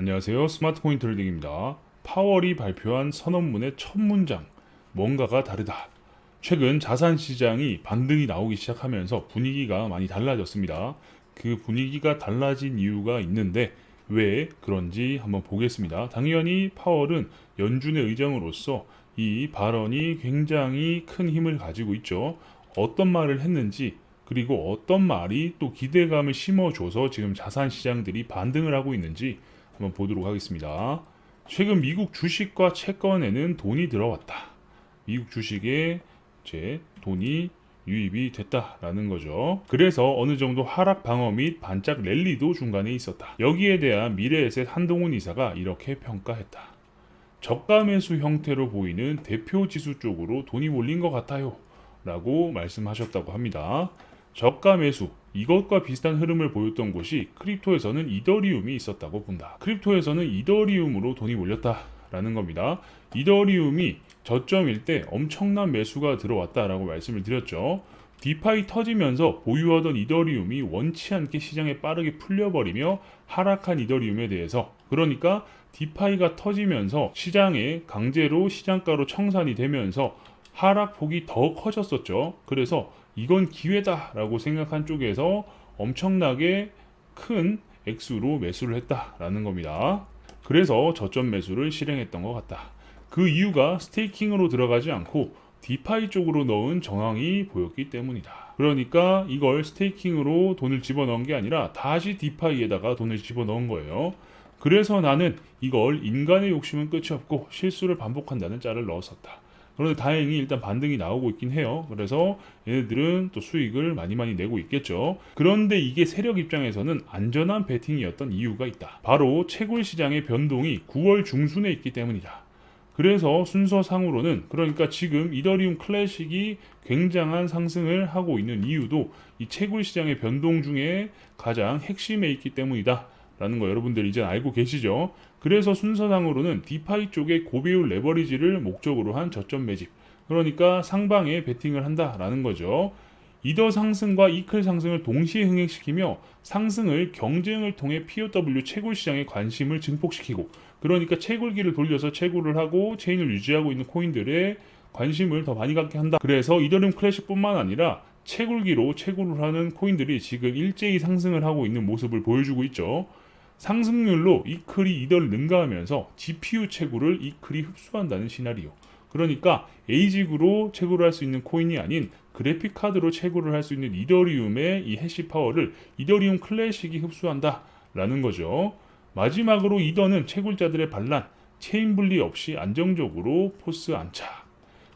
안녕하세요. 스마트코인 트레이딩입니다. 파월이 발표한 선언문의 첫 문장, 뭔가가 다르다. 최근 자산 시장이 반등이 나오기 시작하면서 분위기가 많이 달라졌습니다. 그 분위기가 달라진 이유가 있는데 왜 그런지 한번 보겠습니다. 당연히 파월은 연준의 의장으로서 이 발언이 굉장히 큰 힘을 가지고 있죠. 어떤 말을 했는지 그리고 어떤 말이 또 기대감을 심어줘서 지금 자산 시장들이 반등을 하고 있는지 한번 보도록 하겠습니다. 최근 미국 주식과 채권에는 돈이 들어왔다. 미국 주식에 제 돈이 유입이 됐다라는 거죠. 그래서 어느 정도 하락 방어 및 반짝 랠리도 중간에 있었다. 여기에 대한 미래에셋 한동훈 이사가 이렇게 평가했다. 저가 매수 형태로 보이는 대표 지수 쪽으로 돈이 몰린 것 같아요. 라고 말씀하셨다고 합니다. 저가 매수, 이것과 비슷한 흐름을 보였던 곳이 크립토에서는 이더리움이 있었다고 본다. 크립토에서는 이더리움으로 돈이 몰렸다라는 겁니다. 이더리움이 저점일 때 엄청난 매수가 들어왔다라고 말씀을 드렸죠. 디파이 터지면서 보유하던 이더리움이 원치 않게 시장에 빠르게 풀려버리며 하락한 이더리움에 대해서, 그러니까 디파이가 터지면서 시장에 강제로 시장가로 청산이 되면서 하락폭이 더 커졌었죠. 그래서 이건 기회다라고 생각한 쪽에서 엄청나게 큰 액수로 매수를 했다라는 겁니다. 그래서 저점 매수를 실행했던 것 같다. 그 이유가 스테이킹으로 들어가지 않고 디파이 쪽으로 넣은 정황이 보였기 때문이다. 그러니까 이걸 스테이킹으로 돈을 집어넣은 게 아니라 다시 디파이에다가 돈을 집어넣은 거예요. 그래서 나는 이걸 인간의 욕심은 끝이 없고 실수를 반복한다는 짤을 넣었었다. 그런데 다행히 일단 반등이 나오고 있긴 해요. 그래서 얘네들은 또 수익을 많이 내고 있겠죠. 그런데 이게 세력 입장에서는 안전한 베팅이었던 이유가 있다. 바로 채굴 시장의 변동이 9월 중순에 있기 때문이다. 그래서 순서상으로는, 그러니까 지금 이더리움 클래식이 굉장한 상승을 하고 있는 이유도 이 채굴 시장의 변동 중에 가장 핵심에 있기 때문이다 라는 거 여러분들 이제 알고 계시죠? 그래서 순서상으로는 디파이 쪽에 고배율 레버리지를 목적으로 한 저점 매집, 그러니까 상방에 베팅을 한다라는 거죠. 이더 상승과 이클 상승을 동시에 흥행시키며 상승을 경쟁을 통해 POW 채굴 시장의 관심을 증폭시키고, 그러니까 채굴기를 돌려서 채굴을 하고 체인을 유지하고 있는 코인들의 관심을 더 많이 갖게 한다. 그래서 이더리움 클래식뿐만 아니라 채굴기로 채굴을 하는 코인들이 지금 일제히 상승을 하고 있는 모습을 보여주고 있죠. 상승률로 이클이 이더를 능가하면서 GPU 채굴을 이클이 흡수한다는 시나리오. 그러니까 에이직으로 채굴을 할 수 있는 코인이 아닌 그래픽 카드로 채굴을 할 수 있는 이더리움의 이 해시 파워를 이더리움 클래식이 흡수한다라는 거죠. 마지막으로 이더는 채굴자들의 반란, 체인 분리 없이 안정적으로 포스 안착.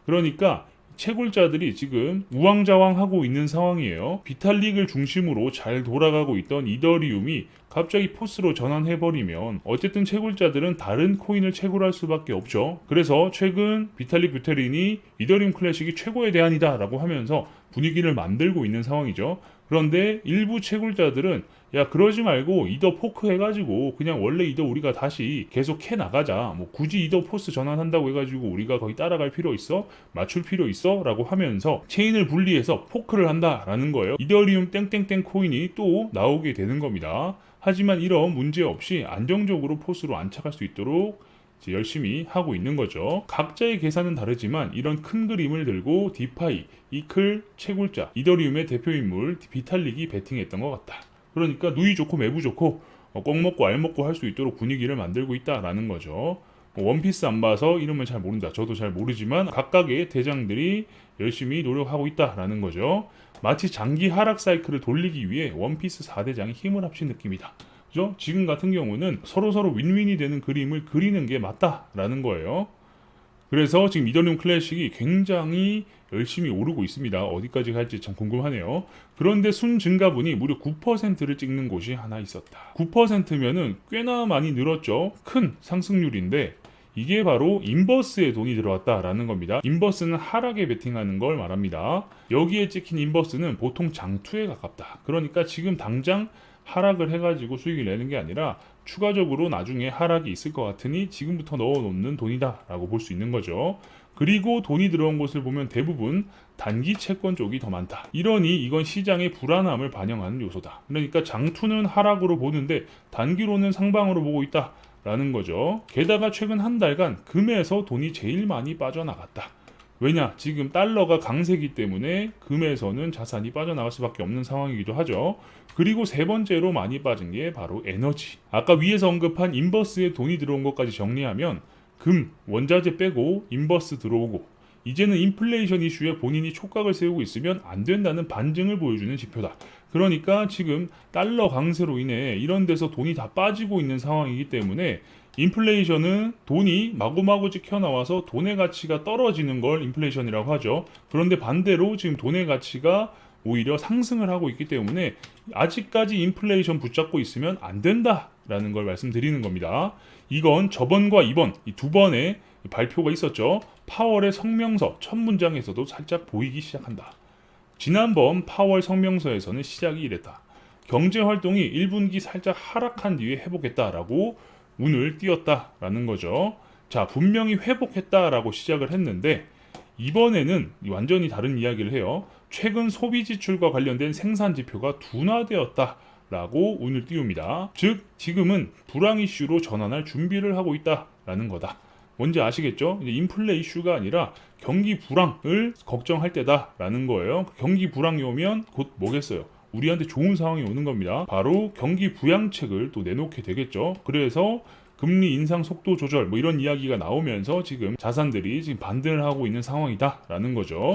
그러니까 채굴자들이 지금 우왕좌왕하고 있는 상황이에요. 비탈릭을 중심으로 잘 돌아가고 있던 이더리움이 갑자기 포스로 전환해버리면 어쨌든 채굴자들은 다른 코인을 채굴할 수밖에 없죠. 그래서 최근 비탈릭 부테린이 이더리움 클래식이 최고의 대안이다 라고 하면서 분위기를 만들고 있는 상황이죠. 그런데 일부 채굴자들은 야, 그러지 말고 이더 포크 해가지고 그냥 원래 이더 우리가 다시 계속 해 나가자. 뭐 굳이 이더 포스 전환한다고 해가지고 우리가 거의 따라갈 필요 있어? 맞출 필요 있어? 라고 하면서 체인을 분리해서 포크를 한다라는 거예요. 이더리움 땡땡땡 코인이 또 나오게 되는 겁니다. 하지만 이런 문제 없이 안정적으로 포스로 안착할 수 있도록 열심히 하고 있는 거죠. 각자의 계산은 다르지만 이런 큰 그림을 들고 디파이, 이클, 채굴자, 이더리움의 대표 인물 비탈릭이 베팅했던 것 같다. 그러니까 누이 좋고 매부 좋고 꼭 먹고 알 먹고 할 수 있도록 분위기를 만들고 있다라는 거죠. 원피스 안 봐서 이름을 잘 모른다. 저도 잘 모르지만 각각의 대장들이 열심히 노력하고 있다라는 거죠. 마치 장기 하락 사이클을 돌리기 위해 원피스 4대장이 힘을 합친 느낌이다. 그죠? 지금 같은 경우는 서로 윈윈이 되는 그림을 그리는 게 맞다라는 거예요. 그래서 지금 이더리움 클래식이 굉장히 열심히 오르고 있습니다. 어디까지 갈지 참 궁금하네요. 그런데 순 증가분이 무려 9%를 찍는 곳이 하나 있었다. 9%면은 꽤나 많이 늘었죠. 큰 상승률인데 이게 바로 인버스에 돈이 들어왔다라는 겁니다. 인버스는 하락에 베팅하는 걸 말합니다. 여기에 찍힌 인버스는 보통 장투에 가깝다. 그러니까 지금 당장 하락을 해가지고 수익을 내는 게 아니라 추가적으로 나중에 하락이 있을 것 같으니 지금부터 넣어놓는 돈이다 라고 볼 수 있는 거죠. 그리고 돈이 들어온 곳을 보면 대부분 단기 채권 쪽이 더 많다. 이러니 이건 시장의 불안함을 반영하는 요소다. 그러니까 장투는 하락으로 보는데 단기로는 상방으로 보고 있다 라는 거죠. 게다가 최근 한 달간 금에서 돈이 제일 많이 빠져나갔다. 왜냐? 지금 달러가 강세기 때문에 금에서는 자산이 빠져나갈 수밖에 없는 상황이기도 하죠. 그리고 세 번째로 많이 빠진 게 바로 에너지. 아까 위에서 언급한 인버스에 돈이 들어온 것까지 정리하면 금, 원자재 빼고 인버스 들어오고 이제는 인플레이션 이슈에 본인이 촉각을 세우고 있으면 안 된다는 반증을 보여주는 지표다. 그러니까 지금 달러 강세로 인해 이런 데서 돈이 다 빠지고 있는 상황이기 때문에 인플레이션은 돈이 마구마구 찍혀 나와서 돈의 가치가 떨어지는 걸 인플레이션이라고 하죠. 그런데 반대로 지금 돈의 가치가 오히려 상승을 하고 있기 때문에 아직까지 인플레이션 붙잡고 있으면 안 된다라는 걸 말씀드리는 겁니다. 이건 저번과 이번 이 두 번의 발표가 있었죠. 파월의 성명서 첫 문장에서도 살짝 보이기 시작한다. 지난번 파월 성명서에서는 시작이 이랬다. 경제 활동이 1분기 살짝 하락한 뒤에 회복했다라고 운을 띄었다라는 거죠. 자, 분명히 회복했다라고 시작을 했는데 이번에는 완전히 다른 이야기를 해요. 최근 소비 지출과 관련된 생산 지표가 둔화되었다라고 운을 띄웁니다. 즉, 지금은 불황 이슈로 전환할 준비를 하고 있다라는 거다. 뭔지 아시겠죠? 이제 인플레 이슈가 아니라 경기 불황을 걱정할 때다라는 거예요. 경기 불황이 오면 곧 뭐겠어요? 우리한테 좋은 상황이 오는 겁니다. 바로 경기 부양책을 또 내놓게 되겠죠. 그래서 금리 인상 속도 조절 뭐 이런 이야기가 나오면서 지금 자산들이 지금 반등을 하고 있는 상황이다라는 거죠.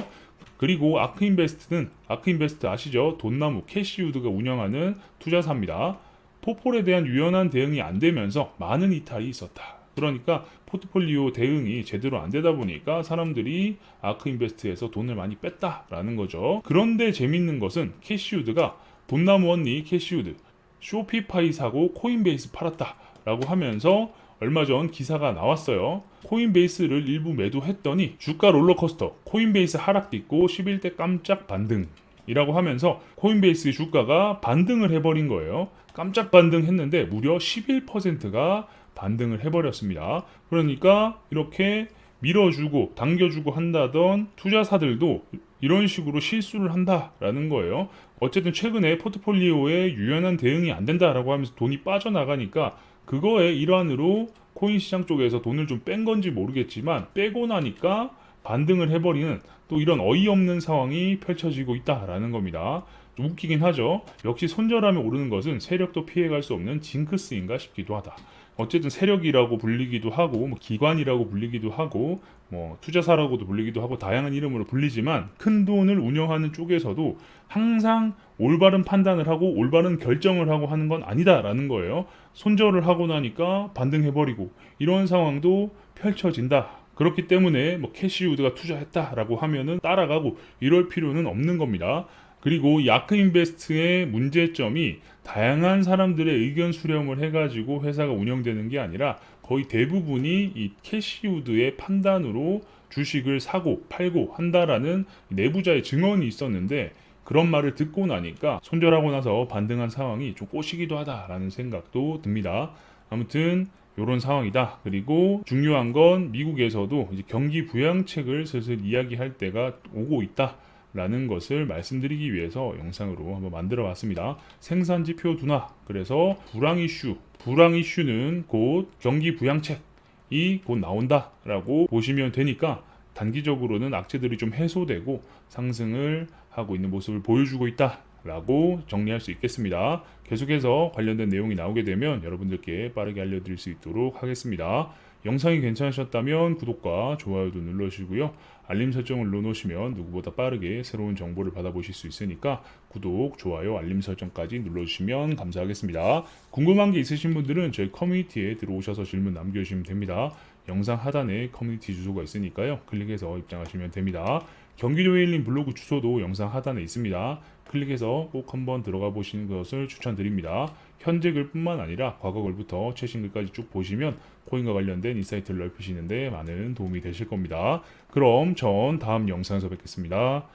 그리고 아크인베스트 아시죠? 돈나무 캐시우드가 운영하는 투자사입니다. 포폴에 대한 유연한 대응이 안 되면서 많은 이탈이 있었다. 그러니까 포트폴리오 대응이 제대로 안 되다 보니까 사람들이 아크인베스트에서 돈을 많이 뺐다라는 거죠. 그런데 재밌는 것은 캐시우드가 돈나무 언니 캐시우드 쇼피파이 사고 코인베이스 팔았다라고 하면서 얼마 전 기사가 나왔어요. 코인베이스를 일부 매도했더니 주가 롤러코스터 코인베이스 하락도 있고 11대 깜짝 반등이라고 하면서 코인베이스 주가가 반등을 해버린 거예요. 깜짝 반등했는데 무려 11%가 반등을 해버렸습니다. 그러니까 이렇게 밀어주고 당겨주고 한다던 투자사들도 이런 식으로 실수를 한다라는 거예요. 어쨌든 최근에 포트폴리오에 유연한 대응이 안 된다라고 하면서 돈이 빠져나가니까 그거의 일환으로 코인 시장 쪽에서 돈을 좀 뺀 건지 모르겠지만 빼고 나니까 반등을 해버리는 또 이런 어이없는 상황이 펼쳐지고 있다라는 겁니다. 좀 웃기긴 하죠. 역시 손절하며 오르는 것은 세력도 피해갈 수 없는 징크스인가 싶기도 하다. 어쨌든 세력이라고 불리기도 하고 뭐 기관이라고 불리기도 하고 뭐 투자사라고도 불리기도 하고 다양한 이름으로 불리지만 큰 돈을 운영하는 쪽에서도 항상 올바른 판단을 하고 올바른 결정을 하고 하는 건 아니다라는 거예요. 손절을 하고 나니까 반등해버리고 이런 상황도 펼쳐진다. 그렇기 때문에 뭐 캐시우드가 투자했다라고 하면은 따라가고 이럴 필요는 없는 겁니다. 그리고 이 아크인베스트의 문제점이 다양한 사람들의 의견 수렴을 해가지고 회사가 운영되는 게 아니라 거의 대부분이 이 캐시우드의 판단으로 주식을 사고 팔고 한다라는 내부자의 증언이 있었는데 그런 말을 듣고 나니까 손절하고 나서 반등한 상황이 좀 꼬시기도 하다라는 생각도 듭니다. 아무튼 이런 상황이다. 그리고 중요한 건 미국에서도 이제 경기 부양책을 슬슬 이야기할 때가 오고 있다. 라는 것을 말씀드리기 위해서 영상으로 한번 만들어 봤습니다. 생산지표 둔화, 그래서 불황 이슈는 곧 경기 부양책이 곧 나온다 라고 보시면 되니까 단기적으로는 악재들이 좀 해소되고 상승을 하고 있는 모습을 보여주고 있다 라고 정리할 수 있겠습니다. 계속해서 관련된 내용이 나오게 되면 여러분들께 빠르게 알려드릴 수 있도록 하겠습니다. 영상이 괜찮으셨다면 구독과 좋아요도 눌러주시고요. 알림 설정을 눌러놓으시면 누구보다 빠르게 새로운 정보를 받아보실 수 있으니까 구독, 좋아요, 알림 설정까지 눌러주시면 감사하겠습니다. 궁금한 게 있으신 분들은 저희 커뮤니티에 들어오셔서 질문 남겨주시면 됩니다. 영상 하단에 커뮤니티 주소가 있으니까요. 클릭해서 입장하시면 됩니다. 경기도 헤일린 블로그 주소도 영상 하단에 있습니다. 클릭해서 꼭 한번 들어가 보시는 것을 추천드립니다. 현재 글뿐만 아니라 과거 글부터 최신 글까지 쭉 보시면 코인과 관련된 인사이트를 넓히시는데 많은 도움이 되실 겁니다. 그럼 전 다음 영상에서 뵙겠습니다.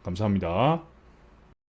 감사합니다.